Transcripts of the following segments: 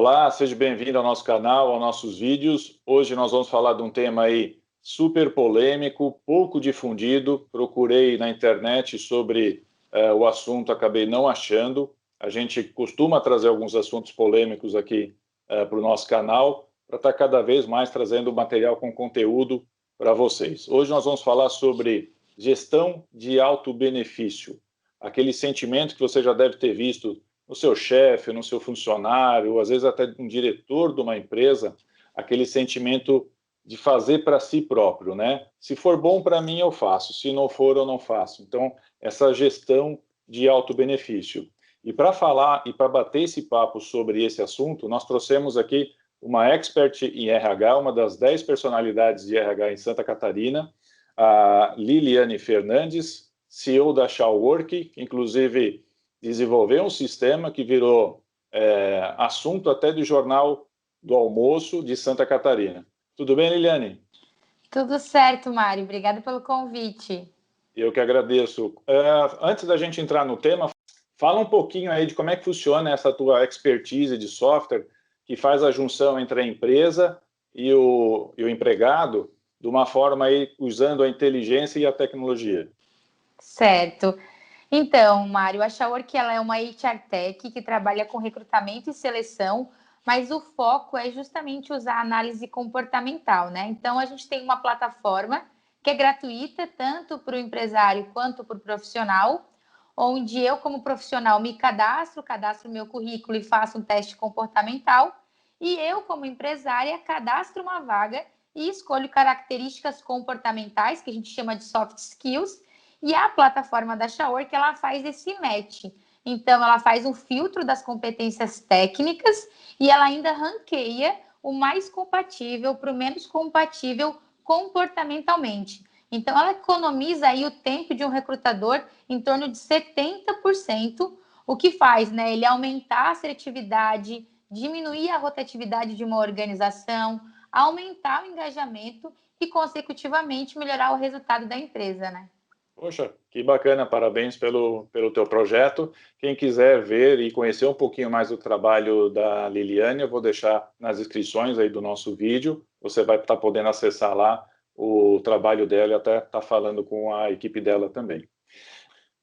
Olá, seja bem-vindo ao nosso canal, aos nossos vídeos. Hoje nós vamos falar de um tema aí super polêmico, pouco difundido. Procurei na internet sobre o assunto, acabei não achando. A gente costuma trazer alguns assuntos polêmicos aqui para o nosso canal, para estar cada vez mais trazendo material com conteúdo para vocês. Hoje nós vamos falar sobre gestão de alto benefício, aquele sentimento que você já deve ter visto no seu chefe, no seu funcionário, ou às vezes até um diretor de uma empresa, aquele sentimento de fazer para si próprio, né? Se for bom para mim, eu faço. Se não for, eu não faço. Então, essa gestão de alto benefício. E para falar e para bater esse papo sobre esse assunto, nós trouxemos aqui uma expert em RH, uma das 10 personalidades de RH em Santa Catarina, a Liliane Fernandes, CEO da Shawwork, que inclusive desenvolveu um sistema que virou assunto até do Jornal do Almoço de Santa Catarina. Tudo bem, Liliane? Tudo certo, Mário. Obrigada pelo convite. Eu que agradeço. Antes da gente entrar no tema, fala um pouquinho aí de como é que funciona essa tua expertise de software que faz a junção entre a empresa e o empregado de uma forma aí usando a inteligência e a tecnologia. Certo. Então, Mário, a Shawwork ela é uma HR Tech que trabalha com recrutamento e seleção, mas o foco é justamente usar análise comportamental, né? Então, a gente tem uma plataforma que é gratuita tanto para o empresário quanto para o profissional, onde eu, como profissional, me cadastro meu currículo e faço um teste comportamental, e eu, como empresária, cadastro uma vaga e escolho características comportamentais, que a gente chama de soft skills, e a plataforma da Shawwork, ela faz esse match. Então, ela faz um filtro das competências técnicas e ela ainda ranqueia o mais compatível para o menos compatível comportamentalmente. Então, ela economiza aí o tempo de um recrutador em torno de 70%, o que faz, né, ele aumentar a assertividade, diminuir a rotatividade de uma organização, aumentar o engajamento e, consecutivamente, melhorar o resultado da empresa, né? Poxa, que bacana, parabéns pelo teu projeto. Quem quiser ver e conhecer um pouquinho mais do trabalho da Liliane, eu vou deixar nas descrições aí do nosso vídeo. Você vai estar podendo acessar lá o trabalho dela e até estar falando com a equipe dela também.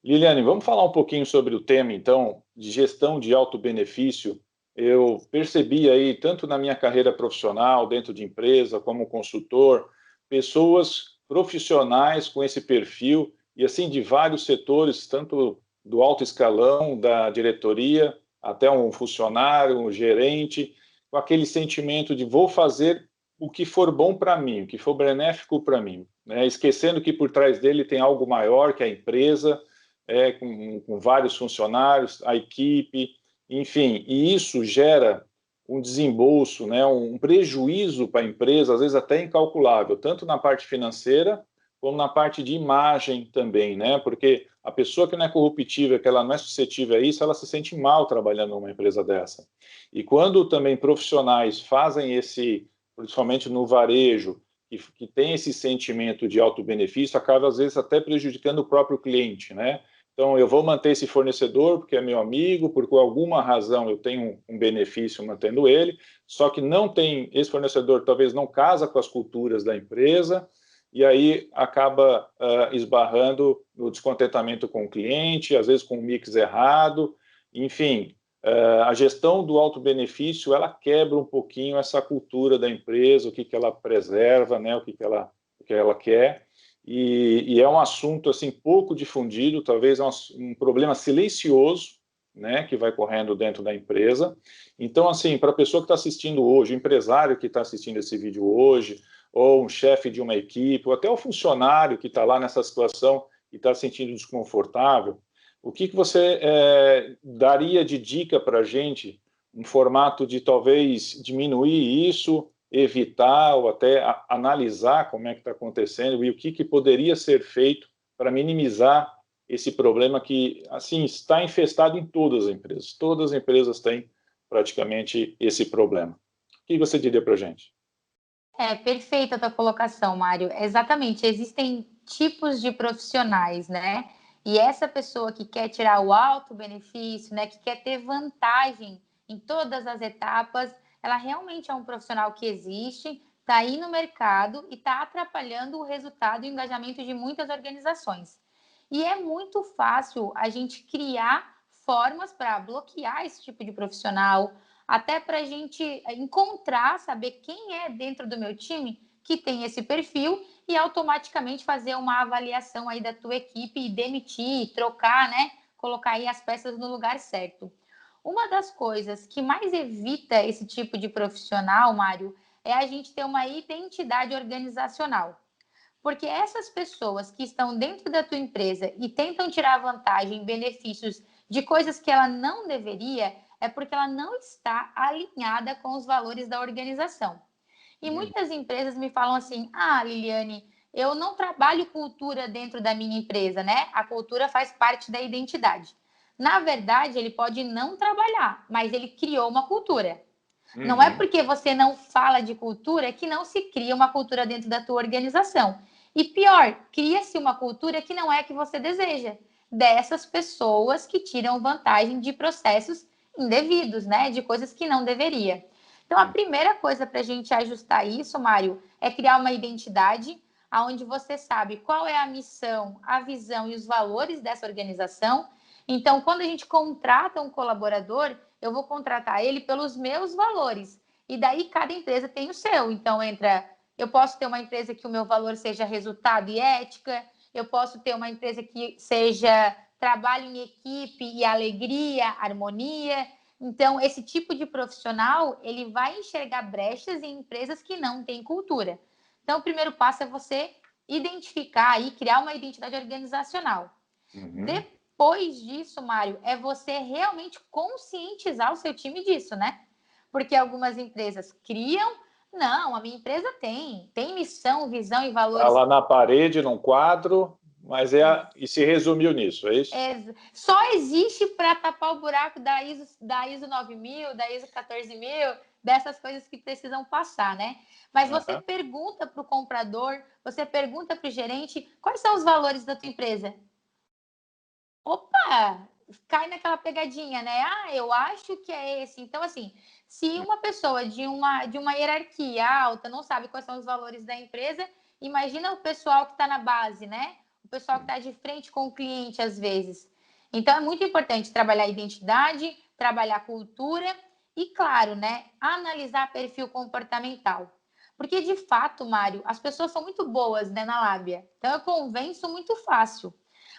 Liliane, vamos falar um pouquinho sobre o tema, então, de gestão de alto benefício. Eu percebi aí, tanto na minha carreira profissional, dentro de empresa, como consultor, pessoas profissionais com esse perfil, e assim, de vários setores, tanto do alto escalão, da diretoria, até um funcionário, um gerente, com aquele sentimento de vou fazer o que for bom para mim, o que for benéfico para mim, né? Esquecendo que por trás dele tem algo maior que a empresa, com vários funcionários, a equipe, enfim, e isso gera um desembolso, né, um prejuízo para a empresa, às vezes até incalculável, tanto na parte financeira, como na parte de imagem também, né, porque a pessoa que não é corruptível, que ela não é suscetível a isso, ela se sente mal trabalhando numa empresa dessa. E quando também profissionais fazem esse, principalmente no varejo, que tem esse sentimento de alto benefício, acaba às vezes até prejudicando o próprio cliente, né? Então, eu vou manter esse fornecedor porque é meu amigo, por alguma razão eu tenho um benefício mantendo ele, só que não tem, esse fornecedor talvez não casa com as culturas da empresa, e aí acaba esbarrando no descontentamento com o cliente, às vezes com um mix errado, enfim, a gestão do alto benefício, ela quebra um pouquinho essa cultura da empresa, o que ela preserva, né, o que ela quer, e é um assunto assim pouco difundido, talvez um problema silencioso, né, que vai correndo dentro da empresa. Então, assim, para a pessoa que está assistindo hoje, o empresário que está assistindo esse vídeo hoje, ou um chefe de uma equipe, ou até o funcionário que está lá nessa situação e está se sentindo desconfortável, o que você daria de dica para a gente, um formato de talvez diminuir isso, evitar ou até analisar como é que está acontecendo e o que poderia ser feito para minimizar esse problema que, assim, está infestado em todas as empresas. Todas as empresas têm praticamente esse problema. O que você diria para a gente? Perfeita a tua colocação, Mário. Exatamente, existem tipos de profissionais, né? E essa pessoa que quer tirar o alto benefício, né, que quer ter vantagem em todas as etapas, ela realmente é um profissional que existe, está aí no mercado e está atrapalhando o resultado e o engajamento de muitas organizações. E é muito fácil a gente criar formas para bloquear esse tipo de profissional, até para a gente encontrar, saber quem é dentro do meu time que tem esse perfil e automaticamente fazer uma avaliação aí da tua equipe e demitir, trocar, né? Colocar aí as peças no lugar certo. Uma das coisas que mais evita esse tipo de profissional, Mário, é a gente ter uma identidade organizacional. Porque essas pessoas que estão dentro da tua empresa e tentam tirar vantagem, benefícios de coisas que ela não deveria, é porque ela não está alinhada com os valores da organização. E muitas empresas me falam assim: ah, Liliane, eu não trabalho cultura dentro da minha empresa, né? A cultura faz parte da identidade. Na verdade, ele pode não trabalhar, mas ele criou uma cultura. Não é porque você não fala de cultura que não se cria uma cultura dentro da tua organização. E pior, cria-se uma cultura que não é a que você deseja, dessas pessoas que tiram vantagem de processos indevidos, né? De coisas que não deveria. Então, a primeira coisa para a gente ajustar isso, Mário, é criar uma identidade onde você sabe qual é a missão, a visão e os valores dessa organização. Então, quando a gente contrata um colaborador, eu vou contratar ele pelos meus valores. E daí cada empresa tem o seu. Então, eu posso ter uma empresa que o meu valor seja resultado e ética, eu posso ter uma empresa que seja trabalho em equipe e alegria, harmonia. Então, esse tipo de profissional, ele vai enxergar brechas em empresas que não têm cultura. Então, o primeiro passo é você identificar e criar uma identidade organizacional. Depois disso, Mário, é você realmente conscientizar o seu time disso, né? Porque algumas empresas criam, não, a minha empresa tem missão, visão e valores. Está lá na parede, num quadro, mas e se resumiu nisso, é isso? Só existe para tapar o buraco da ISO 9000, da ISO 14000, dessas coisas que precisam passar, né? Mas você pergunta para o comprador, você pergunta para o gerente, quais são os valores da tua empresa? Opa, cai naquela pegadinha, né? Ah, eu acho que é esse. Então, assim, se uma pessoa de uma hierarquia alta não sabe quais são os valores da empresa, imagina o pessoal que está na base, né? O pessoal que está de frente com o cliente, às vezes. Então, é muito importante trabalhar a identidade, trabalhar a cultura e, claro, né, analisar perfil comportamental. Porque, de fato, Mário, as pessoas são muito boas, né, na lábia. Então, eu convenço muito fácil.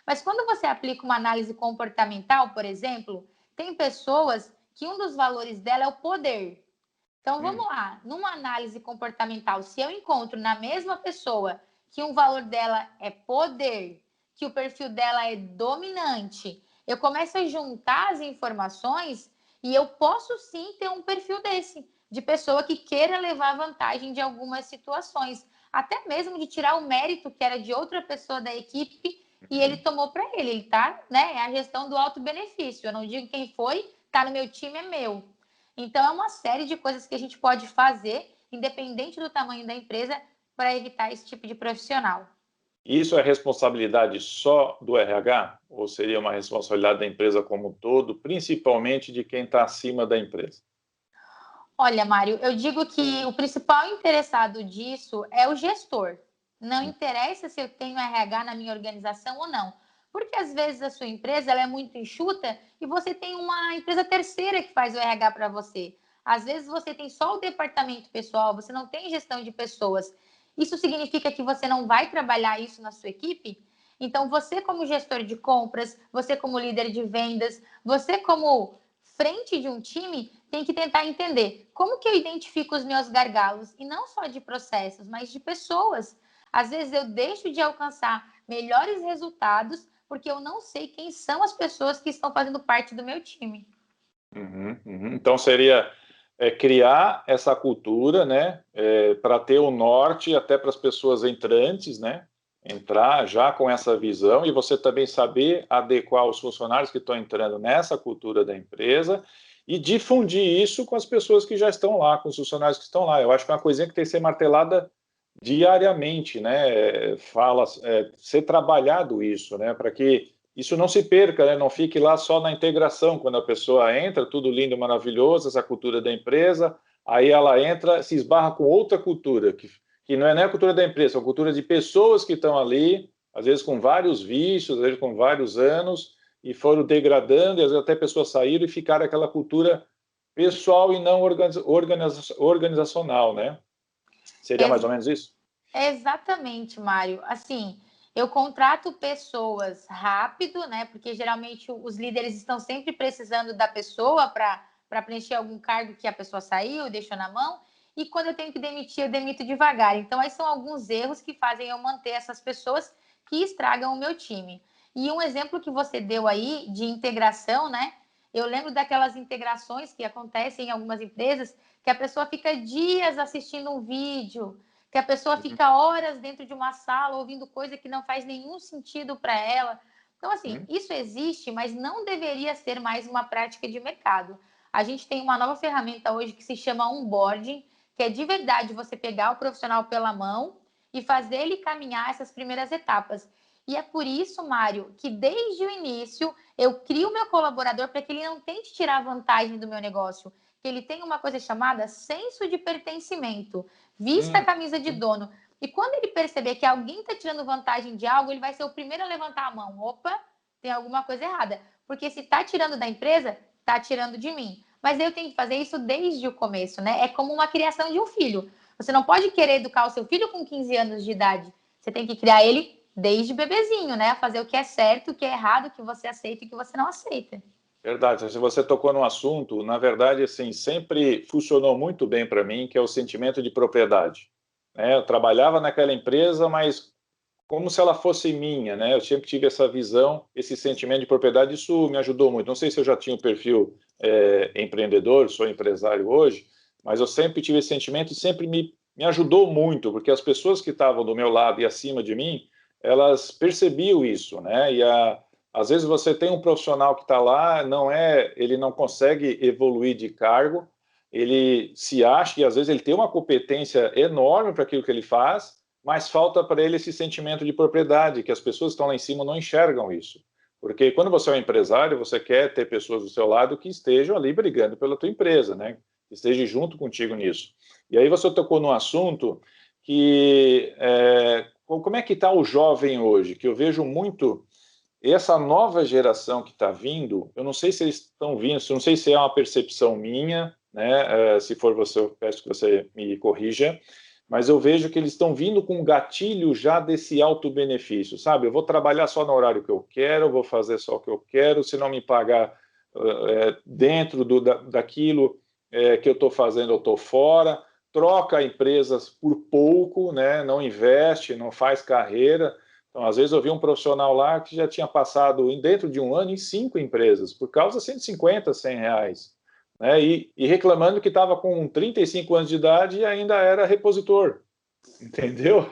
Mas quando você aplica uma análise comportamental, por exemplo, tem pessoas que um dos valores dela é o poder. Então, vamos lá. Numa análise comportamental, se eu encontro na mesma pessoa que um valor dela é poder, que o perfil dela é dominante, eu começo a juntar as informações e eu posso sim ter um perfil desse, de pessoa que queira levar vantagem de algumas situações, até mesmo de tirar o mérito que era de outra pessoa da equipe e ele tomou para ele. Ele tá, né? É a gestão do auto-benefício. Eu não digo quem foi, tá no meu time, é meu. Então, é uma série de coisas que a gente pode fazer, independente do tamanho da empresa, para evitar esse tipo de profissional. Isso é responsabilidade só do RH? Ou seria uma responsabilidade da empresa como um todo, principalmente de quem está acima da empresa? Olha, Mário, eu digo que o principal interessado disso é o gestor. Não interessa se eu tenho RH na minha organização ou não. Porque às vezes a sua empresa ela é muito enxuta e você tem uma empresa terceira que faz o RH para você. Às vezes você tem só o departamento pessoal, você não tem gestão de pessoas. Isso significa que você não vai trabalhar isso na sua equipe? Então, você como gestor de compras, você como líder de vendas, você como frente de um time, tem que tentar entender como que eu identifico os meus gargalos, e não só de processos, mas de pessoas. Às vezes eu deixo de alcançar melhores resultados porque eu não sei quem são as pessoas que estão fazendo parte do meu time. Então seria criar essa cultura, né, para ter o norte até para as pessoas entrantes, né, entrar já com essa visão e você também saber adequar os funcionários que estão entrando nessa cultura da empresa e difundir isso com as pessoas que já estão lá, com os funcionários que estão lá. Eu acho que é uma coisinha que tem que ser martelada diariamente, né, ser trabalhado isso, né, para que isso não se perca, né? Não fique lá só na integração, quando a pessoa entra, tudo lindo, maravilhoso, essa cultura da empresa, aí ela entra, se esbarra com outra cultura, que não é nem a cultura da empresa, é a cultura de pessoas que estão ali, às vezes com vários vícios, às vezes com vários anos, e foram degradando, e às vezes até pessoas saíram e ficaram aquela cultura pessoal e não organizacional, né? Seria mais ou menos isso? Exatamente, Mário. Assim, eu contrato pessoas rápido, né? Porque geralmente os líderes estão sempre precisando da pessoa para preencher algum cargo que a pessoa saiu, deixou na mão. E quando eu tenho que demitir, eu demito devagar. Então, aí são alguns erros que fazem eu manter essas pessoas que estragam o meu time. E um exemplo que você deu aí de integração, né? Eu lembro daquelas integrações que acontecem em algumas empresas que a pessoa fica dias assistindo um vídeo, que a pessoa fica horas dentro de uma sala ouvindo coisa que não faz nenhum sentido para ela. Então, assim, isso existe, mas não deveria ser mais uma prática de mercado. A gente tem uma nova ferramenta hoje que se chama onboarding, que é de verdade você pegar o profissional pela mão e fazer ele caminhar essas primeiras etapas. E é por isso, Mário, que desde o início eu crio o meu colaborador para que ele não tente tirar vantagem do meu negócio, que ele tenha uma coisa chamada senso de pertencimento. Vista a camisa de dono. E quando ele perceber que alguém está tirando vantagem de algo, ele vai ser o primeiro a levantar a mão. Opa, tem alguma coisa errada. Porque se está tirando da empresa, está tirando de mim. Mas eu tenho que fazer isso desde o começo, né? É como uma criação de um filho. Você não pode querer educar o seu filho com 15 anos de idade. Você tem que criar ele desde bebezinho, né? Fazer o que é certo, o que é errado, o que você aceita e o que você não aceita. Verdade. Se você tocou num assunto, na verdade, assim, sempre funcionou muito bem para mim, que é o sentimento de propriedade. Né? Eu trabalhava naquela empresa, mas como se ela fosse minha, né? Eu sempre tive essa visão, esse sentimento de propriedade, isso me ajudou muito. Não sei se eu já tinha um perfil empreendedor, sou empresário hoje, mas eu sempre tive esse sentimento e sempre me ajudou muito, porque as pessoas que estavam do meu lado e acima de mim, elas percebiam isso, né? Às vezes você tem um profissional que está lá, ele não consegue evoluir de cargo, ele se acha e às vezes ele tem uma competência enorme para aquilo que ele faz, mas falta para ele esse sentimento de propriedade, que as pessoas que estão lá em cima não enxergam isso. Porque quando você é um empresário, você quer ter pessoas do seu lado que estejam ali brigando pela tua empresa, né? Que estejam junto contigo nisso. E aí você tocou num assunto que como é que está o jovem hoje? Que eu vejo muito essa nova geração que está vindo, eu não sei se eles estão vindo, não sei se é uma percepção minha, né? Se for você, eu peço que você me corrija, mas eu vejo que eles estão vindo com um gatilho já desse auto-benefício, sabe? Eu vou trabalhar só no horário que eu quero, vou fazer só o que eu quero, se não me pagar dentro daquilo que eu estou fazendo, eu estou fora, troca empresas por pouco, né? Não investe, não faz carreira. Então, às vezes eu vi um profissional lá que já tinha passado dentro de um ano em 5 empresas, por causa de 150, 100 reais. Né? E reclamando que estava com 35 anos de idade e ainda era repositor, entendeu?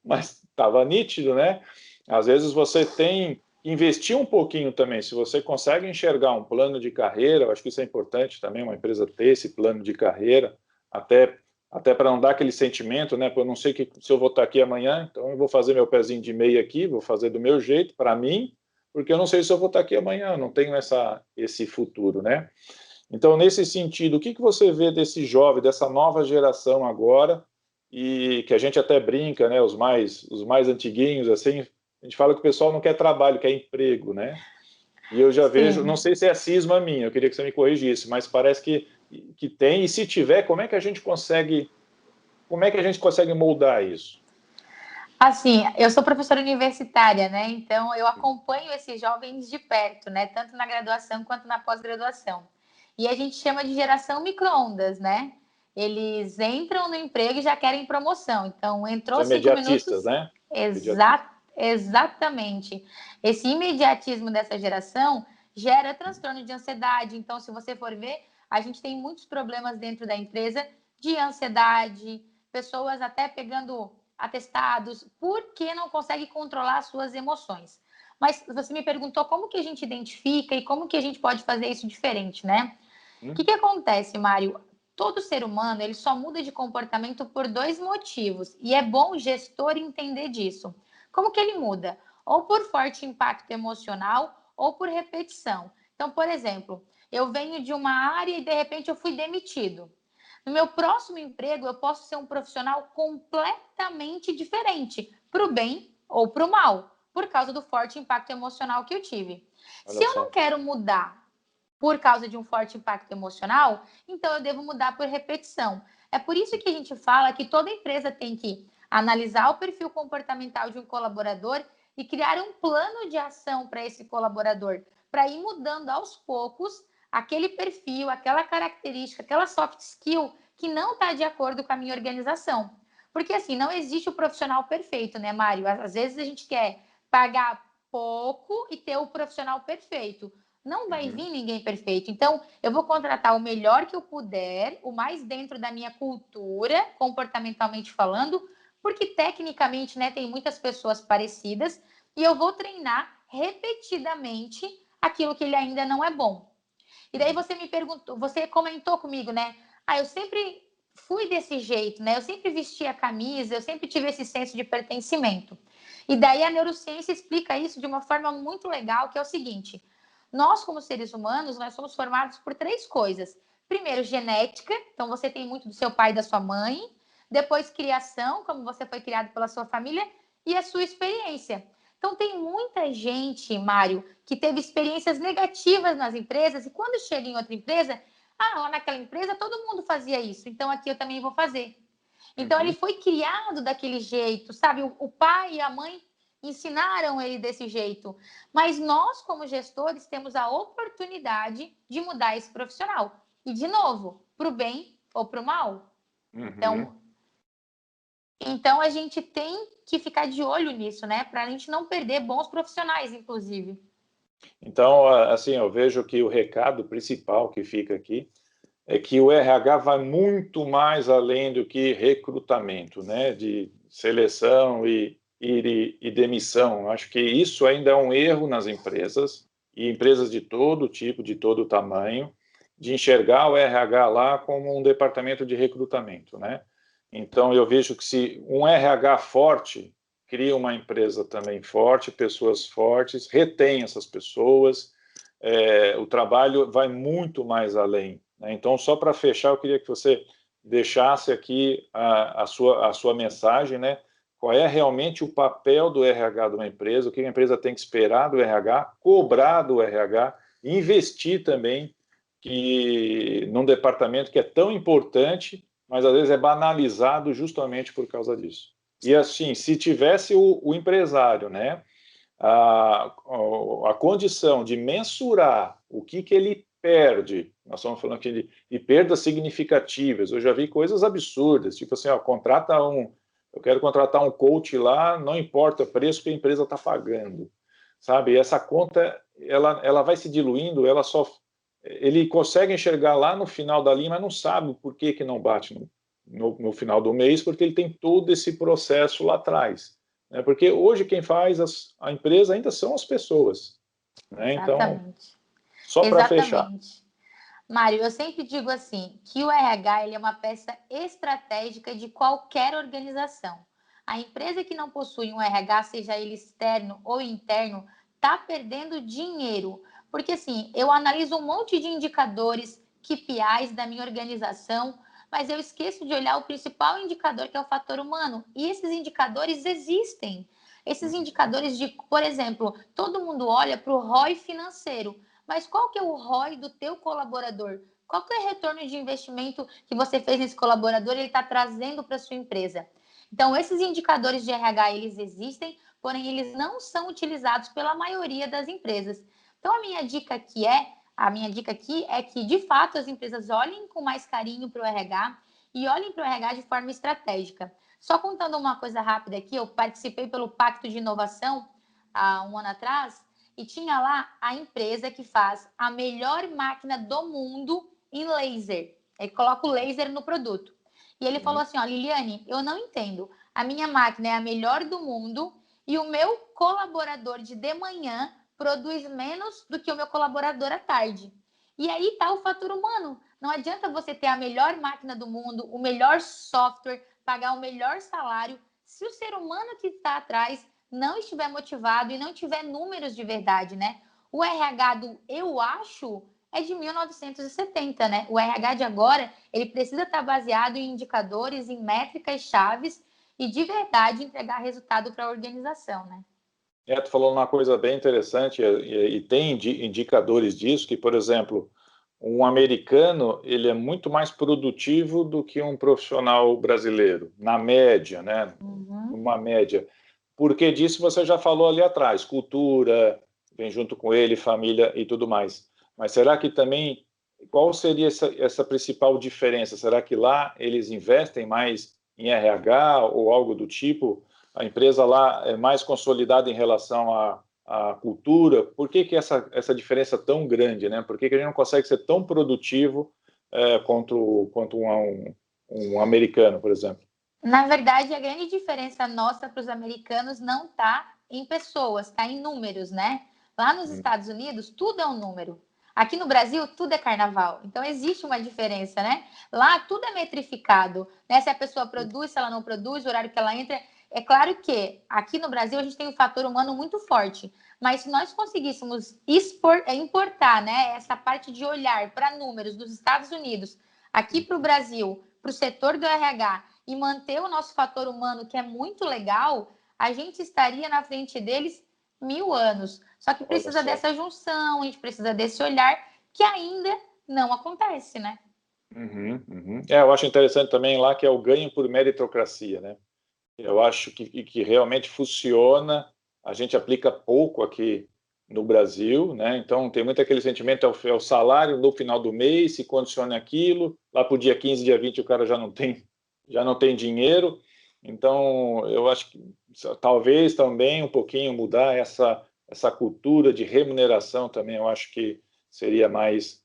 Mas estava nítido, né? Às vezes você tem que investir um pouquinho também, se você consegue enxergar um plano de carreira, eu acho que isso é importante também, uma empresa ter esse plano de carreira, até para não dar aquele sentimento, né? Eu não sei se eu vou estar aqui amanhã, então eu vou fazer meu pezinho de meia aqui, vou fazer do meu jeito, para mim, porque eu não sei se eu vou estar aqui amanhã, eu não tenho esse futuro, né? Então, nesse sentido, o que você vê desse jovem, dessa nova geração agora, e que a gente até brinca, né? Os mais antiguinhos, assim, a gente fala que o pessoal não quer trabalho, quer emprego, né? E eu já vejo, não sei se é cisma minha, eu queria que você me corrigisse, mas parece que tem, e se tiver, como é que a gente consegue moldar isso? Assim, eu sou professora universitária, né? Então eu acompanho esses jovens de perto, né? Tanto na graduação quanto na pós-graduação. E a gente chama de geração micro-ondas, né? Eles entram no emprego e já querem promoção. Então, entrou São 5 imediatistas, minutos. né? Imediatistas. Exatamente. Esse imediatismo dessa geração gera transtorno de ansiedade. Então, se você for ver, a gente tem muitos problemas dentro da empresa de ansiedade, pessoas até pegando atestados, porque não consegue controlar as suas emoções. Mas você me perguntou como que a gente identifica e como que a gente pode fazer isso diferente, né? O que acontece, Mário? Todo ser humano ele só muda de comportamento por 2 motivos e é bom o gestor entender disso. Como que ele muda? ou por forte impacto emocional ou por repetição. Então, por exemplo, eu venho de uma área e de repente eu fui demitido. No meu próximo emprego, eu posso ser um profissional completamente diferente, para o bem ou para o mal, por causa do forte impacto emocional que eu tive. Se Olha eu não só. quero mudar por causa de um forte impacto emocional, então eu devo mudar por repetição. É por isso que a gente fala que toda empresa tem que analisar o perfil comportamental de um colaborador e criar um plano de ação para esse colaborador, para ir mudando aos poucos aquele perfil, aquela característica, aquela soft skill que não está de acordo com a minha organização. Porque assim, não existe o profissional perfeito, né, Mário? Às vezes a gente quer pagar pouco e ter o profissional perfeito. Não vai vir ninguém perfeito. Então, eu vou contratar o melhor que eu puder, o mais dentro da minha cultura, comportamentalmente falando, porque tecnicamente, né, tem muitas pessoas parecidas, e eu vou treinar repetidamente aquilo que ele ainda não é bom. E daí você me perguntou, você comentou comigo, né? Ah, eu sempre fui desse jeito, né? Eu sempre vesti a camisa, eu sempre tive esse senso de pertencimento. E daí a neurociência explica isso de uma forma muito legal, que é o seguinte: nós, como seres humanos, nós somos formados por três coisas. Primeiro, genética, então você tem muito do seu pai e da sua mãe. Depois, criação, como você foi criado pela sua família, e a sua experiência. Então, tem muita gente, Mário, que teve experiências negativas nas empresas e quando chega em outra empresa, lá naquela empresa todo mundo fazia isso, então aqui eu também vou fazer. Então, ele foi criado daquele jeito, sabe? O pai e a mãe ensinaram ele desse jeito. Mas nós, como gestores, temos a oportunidade de mudar esse profissional. E, de novo, para o bem ou para o mal. Uhum. Então, a gente tem que ficar de olho nisso, né? Para a gente não perder bons profissionais, inclusive. Então, assim, eu vejo que o recado principal que fica aqui é que o RH vai muito mais além do que recrutamento, né, de seleção e demissão. Acho que isso ainda é um erro nas empresas, e empresas de todo tipo, de todo tamanho, de enxergar o RH lá como um departamento de recrutamento, né? Então, eu vejo que se um RH forte cria uma empresa também forte, pessoas fortes, retém essas pessoas, o trabalho vai muito mais além, né? Então, só para fechar, eu queria que você deixasse aqui a sua mensagem, né? Qual é realmente o papel do RH de uma empresa, o que a empresa tem que esperar do RH, cobrar do RH, investir também num departamento que é tão importante, mas às vezes é banalizado justamente por causa disso. E assim, se tivesse o empresário, né, a condição de mensurar o que ele perde, nós estamos falando aqui de perdas significativas, eu já vi coisas absurdas, tipo assim, ó, eu quero contratar um coach lá, não importa o preço que a empresa está pagando, sabe? Essa conta, ela vai se diluindo, ele consegue enxergar lá no final da linha, mas não sabe por que não bate no final do mês, porque ele tem todo esse processo lá atrás, né? Porque hoje quem faz a empresa ainda são as pessoas, né? Então, Exatamente. só para fechar. Exatamente. Mário, eu sempre digo assim, que o RH ele é uma peça estratégica de qualquer organização. A empresa que não possui um RH, seja ele externo ou interno, está perdendo dinheiro. Porque assim, eu analiso um monte de indicadores, KPIs da minha organização, mas eu esqueço de olhar o principal indicador, que é o fator humano. E esses indicadores existem. Esses indicadores de, por exemplo, todo mundo olha para o ROI financeiro, mas qual que é o ROI do teu colaborador? Qual que é o retorno de investimento que você fez nesse colaborador e ele está trazendo para a sua empresa? Então, esses indicadores de RH, eles existem, porém, eles não são utilizados pela maioria das empresas. Então, a minha dica aqui é que, de fato, as empresas olhem com mais carinho para o RH e olhem para o RH de forma estratégica. Só contando uma coisa rápida aqui, eu participei pelo Pacto de Inovação há um ano atrás, e tinha lá a empresa que faz a melhor máquina do mundo em laser. Ele coloca o laser no produto. E ele falou assim, ó, Liliane, eu não entendo. A minha máquina é a melhor do mundo e o meu colaborador de manhã produz menos do que o meu colaborador à tarde. E aí está o fator humano. Não adianta você ter a melhor máquina do mundo, o melhor software, pagar o melhor salário, se o ser humano que está atrás não estiver motivado e não tiver números de verdade, né? O RH do eu acho é de 1970, né? O RH de agora, ele precisa estar baseado em indicadores, em métricas chaves e de verdade entregar resultado para a organização, né? Tu falou uma coisa bem interessante e tem indicadores disso, que, por exemplo, um americano ele é muito mais produtivo do que um profissional brasileiro, na média, né? Uhum. Uma média. Porque disso você já falou ali atrás, cultura, vem junto com ele, família e tudo mais. Mas será que também, qual seria essa principal diferença? Será que lá eles investem mais em RH ou algo do tipo? A empresa lá é mais consolidada em relação à cultura? Por que essa diferença tão grande, né? Por que a gente não consegue ser tão produtivo quanto um americano, por exemplo? Na verdade, a grande diferença nossa para os americanos não está em pessoas, está em números, né? Lá nos Estados Unidos, tudo é um número. Aqui no Brasil, tudo é carnaval. Então, existe uma diferença, né? Lá, tudo é metrificado, né? Se a pessoa produz, se ela não produz, o horário que ela entra. É claro que aqui no Brasil a gente tem um fator humano muito forte, mas se nós conseguíssemos importar, né, essa parte de olhar para números dos Estados Unidos aqui para o Brasil, para o setor do RH, e manter o nosso fator humano, que é muito legal, a gente estaria na frente deles 1000 anos. Só que Olha precisa só. dessa junção, a gente precisa desse olhar que ainda não acontece, né? Uhum, uhum. Eu acho interessante também lá que é o ganho por meritocracia, né? Eu acho que realmente funciona, a gente aplica pouco aqui no Brasil, né? Então tem muito aquele sentimento, é o salário no final do mês, se condiciona aquilo, lá para o dia 15, dia 20 o cara já não tem dinheiro, então eu acho que talvez também um pouquinho mudar essa cultura de remuneração também, eu acho que seria mais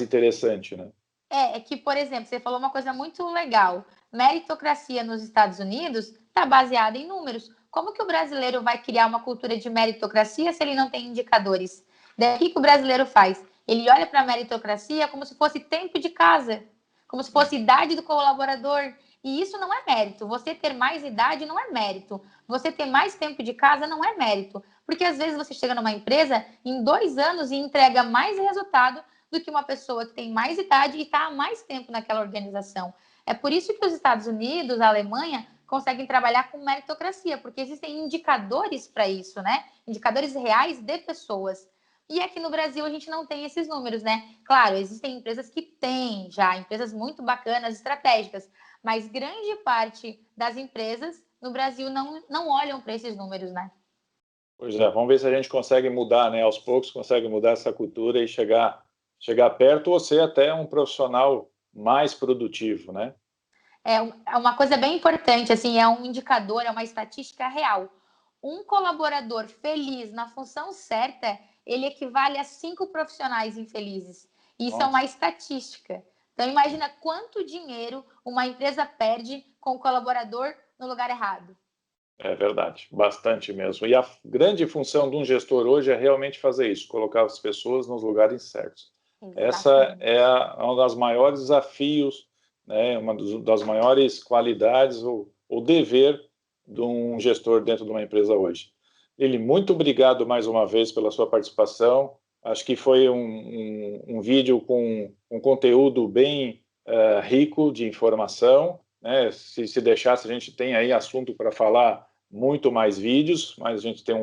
interessante, né? É que, por exemplo, você falou uma coisa muito legal. Meritocracia nos Estados Unidos está baseada em números. Como que o brasileiro vai criar uma cultura de meritocracia se ele não tem indicadores? Daí, o que o brasileiro faz? Ele olha para a meritocracia como se fosse tempo de casa, como se fosse idade do colaborador. E isso não é mérito. Você ter mais idade não é mérito. Você ter mais tempo de casa não é mérito. Porque às vezes você chega numa empresa em 2 anos e entrega mais resultado do que uma pessoa que tem mais idade e está há mais tempo naquela organização. É por isso que os Estados Unidos, a Alemanha, conseguem trabalhar com meritocracia, porque existem indicadores para isso, né? Indicadores reais de pessoas. E aqui no Brasil a gente não tem esses números, né? Claro, existem empresas que têm já, empresas muito bacanas, estratégicas, mas grande parte das empresas no Brasil não olham para esses números, né? Pois é, vamos ver se a gente consegue mudar, né? Aos poucos consegue mudar essa cultura e chegar perto ou ser até um profissional mais produtivo, né? É uma coisa bem importante, assim, é um indicador, é uma estatística real. Um colaborador feliz na função certa, ele equivale a 5 profissionais infelizes. Isso é uma Nossa, estatística. Então, imagina quanto dinheiro uma empresa perde com o colaborador no lugar errado. é verdade, bastante mesmo. E a grande função de um gestor hoje é realmente fazer isso, colocar as pessoas nos lugares certos. Essa Exatamente. é um dos maiores desafios, né? Uma das maiores qualidades ou dever de um gestor dentro de uma empresa hoje. Lili, muito obrigado mais uma vez pela sua participação. Acho que foi um vídeo com um conteúdo bem rico de informação, né? Se deixasse, a gente tem aí assunto para falar muito mais vídeos, mas a gente tem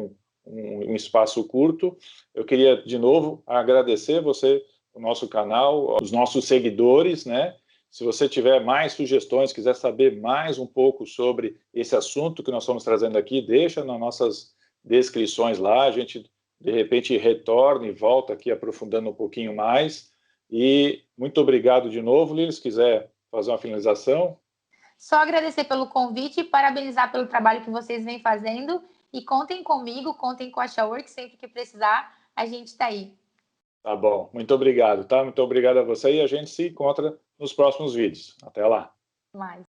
um espaço curto. Eu queria, de novo, agradecer você, o nosso canal, os nossos seguidores, né? Se você tiver mais sugestões, quiser saber mais um pouco sobre esse assunto que nós estamos trazendo aqui, deixa nas nossas descrições lá, a gente, de repente, retorna e volta aqui aprofundando um pouquinho mais. E muito obrigado de novo, Lili, se quiser fazer uma finalização. Só agradecer pelo convite e parabenizar pelo trabalho que vocês vêm fazendo. E contem comigo, contem com a Shawork, sempre que precisar, a gente está aí. Tá bom, muito obrigado, tá? Muito obrigado a você e a gente se encontra nos próximos vídeos. Até lá. Mais.